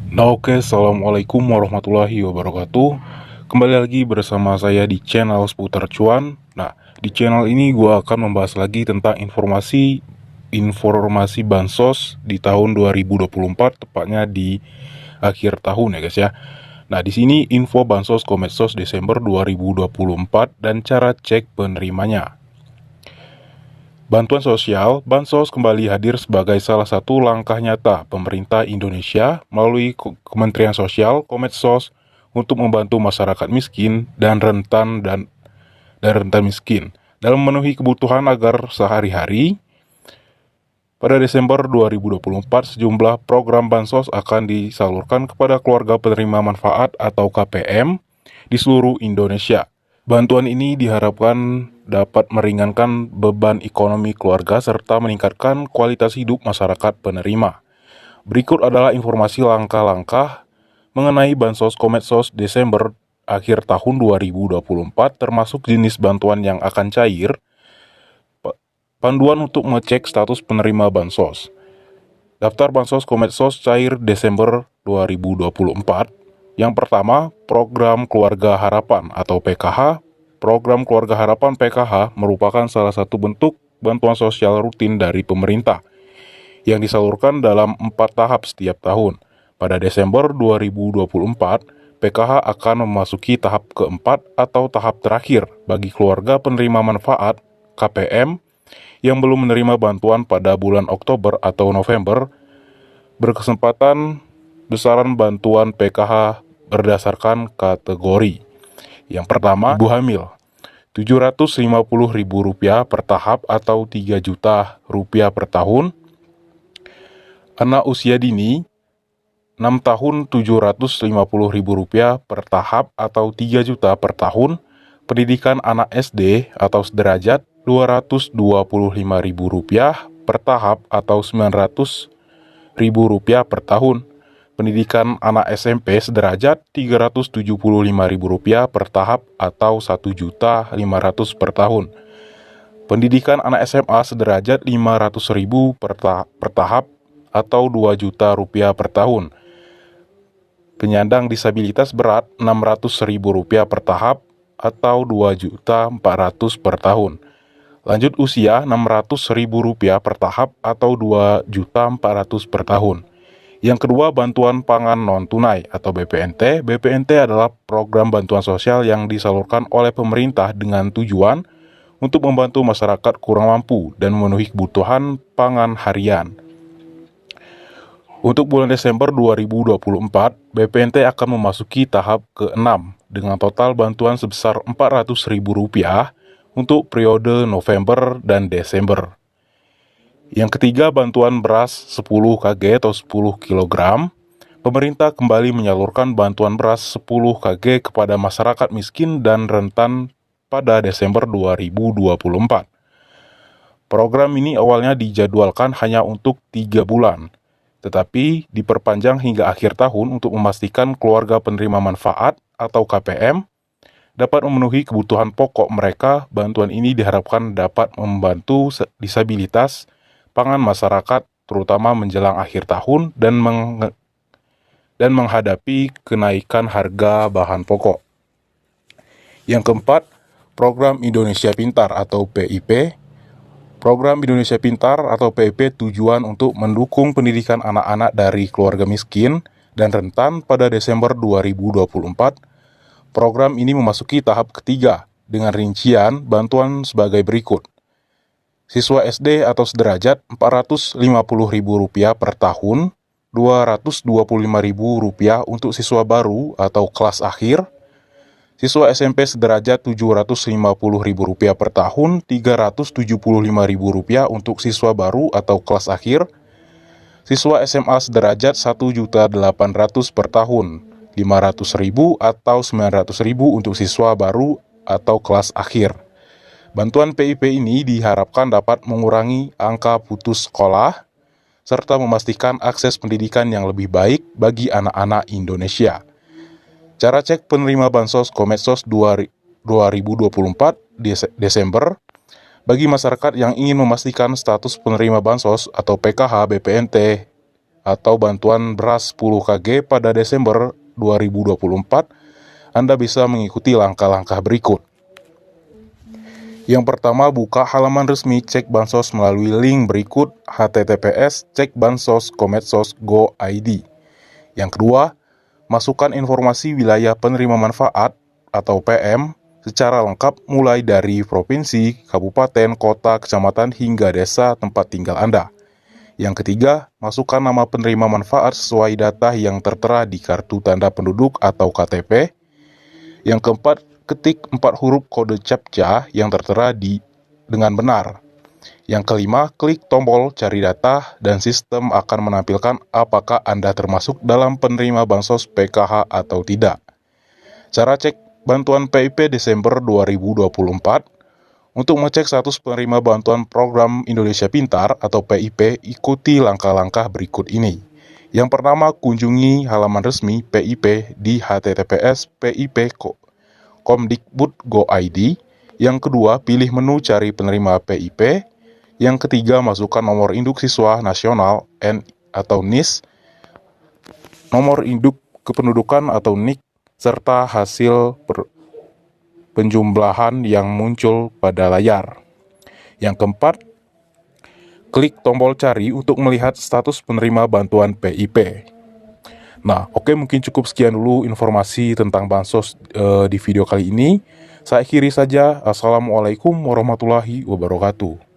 Assalamualaikum warahmatullahi wabarakatuh. Kembali lagi bersama saya di channel seputar cuan. Nah, di channel ini gue akan membahas lagi tentang informasi bansos di tahun 2024, tepatnya di akhir tahun ya guys ya. Nah, di sini info bansos Kometsos Desember 2024 dan cara cek penerimanya. Bantuan sosial, bansos kembali hadir sebagai salah satu langkah nyata pemerintah Indonesia melalui Kementerian Sosial, Kometsos, untuk membantu masyarakat miskin dan rentan miskin dalam memenuhi kebutuhan agar sehari-hari. Pada Desember 2024, sejumlah program bansos akan disalurkan kepada keluarga penerima manfaat atau KPM di seluruh Indonesia. Bantuan ini diharapkan dapat meringankan beban ekonomi keluarga serta meningkatkan kualitas hidup masyarakat penerima. Berikut adalah informasi langkah-langkah mengenai bansos Kometsos Desember akhir tahun 2024, termasuk jenis bantuan yang akan cair, panduan untuk mengecek status penerima bansos. Daftar bansos Kometsos cair Desember 2024. Yang pertama, Program Keluarga Harapan atau PKH. Program Keluarga Harapan PKH merupakan salah satu bentuk bantuan sosial rutin dari pemerintah yang disalurkan dalam 4 tahap setiap tahun. Pada Desember 2024, PKH akan memasuki tahap keempat atau tahap terakhir bagi keluarga penerima manfaat KPM yang belum menerima bantuan pada bulan Oktober atau November. Berkesempatan besaran bantuan PKH berdasarkan kategori. Yang pertama, ibu hamil, Rp750.000 per tahap atau Rp3 juta per tahun. Anak usia dini, 6 tahun Rp750.000 per tahap atau Rp3 juta per tahun. Pendidikan anak SD atau sederajat, Rp225.000 per tahap atau Rp900.000 per tahun. Pendidikan anak SMP sederajat, Rp375.000 per tahap atau Rp1.500.000 per tahun. Pendidikan anak SMA sederajat, Rp500.000 per tahap atau Rp2 juta per tahun. Penyandang disabilitas berat, Rp600.000 per tahap atau Rp2.400.000 per tahun. Lanjut usia, Rp600.000 per tahap atau Rp2.400.000 per tahun. Yang kedua, bantuan pangan non-tunai atau BPNT. BPNT adalah program bantuan sosial yang disalurkan oleh pemerintah dengan tujuan untuk membantu masyarakat kurang mampu dan memenuhi kebutuhan pangan harian. Untuk bulan Desember 2024, BPNT akan memasuki tahap ke-6 dengan total bantuan sebesar Rp400.000 untuk periode November dan Desember. Yang ketiga, bantuan beras 10 kg atau 10 kg. Pemerintah kembali menyalurkan bantuan beras 10 kg kepada masyarakat miskin dan rentan pada Desember 2024. Program ini awalnya dijadwalkan hanya untuk 3 bulan, tetapi diperpanjang hingga akhir tahun untuk memastikan keluarga penerima manfaat atau KPM dapat memenuhi kebutuhan pokok mereka. Bantuan ini diharapkan dapat membantu disabilitas pangan masyarakat, terutama menjelang akhir tahun dan menghadapi kenaikan harga bahan pokok. Yang keempat, Program Indonesia Pintar atau PIP. Program Indonesia Pintar atau PIP tujuan untuk mendukung pendidikan anak-anak dari keluarga miskin dan rentan. Pada Desember 2024, program ini memasuki tahap ketiga dengan rincian bantuan sebagai berikut. Siswa SD atau sederajat, Rp450.000 per tahun, Rp225.000 untuk siswa baru atau kelas akhir. Siswa SMP sederajat, Rp750.000 per tahun, Rp375.000 untuk siswa baru atau kelas akhir. Siswa SMA sederajat, Rp1.800.000 per tahun, Rp500.000 atau Rp900.000 untuk siswa baru atau kelas akhir. Bantuan PIP ini diharapkan dapat mengurangi angka putus sekolah serta memastikan akses pendidikan yang lebih baik bagi anak-anak Indonesia. Cara cek penerima bansos Kometsos 2024 Desember. Bagi masyarakat yang ingin memastikan status penerima bansos atau PKH, BPNT, atau bantuan beras 10 kg pada Desember 2024, Anda bisa mengikuti langkah-langkah berikut. Yang pertama, buka halaman resmi Cek Bansos melalui link berikut https://cekbansos.kometsos.go.id. Yang kedua, masukkan informasi wilayah penerima manfaat atau PM secara lengkap mulai dari provinsi, kabupaten, kota, kecamatan, hingga desa tempat tinggal Anda. Yang ketiga, masukkan nama penerima manfaat sesuai data yang tertera di kartu tanda penduduk atau KTP. Yang keempat, ketik 4 huruf kode CAPTCHA yang tertera dengan benar. Yang kelima, klik tombol cari data dan sistem akan menampilkan apakah Anda termasuk dalam penerima bansos PKH atau tidak. Cara cek bantuan PIP Desember 2024. Untuk mengecek status penerima bantuan program Indonesia Pintar atau PIP, ikuti langkah-langkah berikut ini. Yang pertama, kunjungi halaman resmi PIP di https://pip.komdikbud.go.id. Yang kedua, pilih menu cari penerima PIP. Yang ketiga, masukkan nomor induk siswa nasional atau NIS, nomor induk kependudukan atau NIK, serta hasil penjumlahan yang muncul pada layar. Yang keempat, klik tombol cari untuk melihat status penerima bantuan PIP. Nah, oke, mungkin cukup sekian dulu informasi tentang bansos di video kali ini. Saya akhiri saja. Assalamualaikum warahmatullahi wabarakatuh.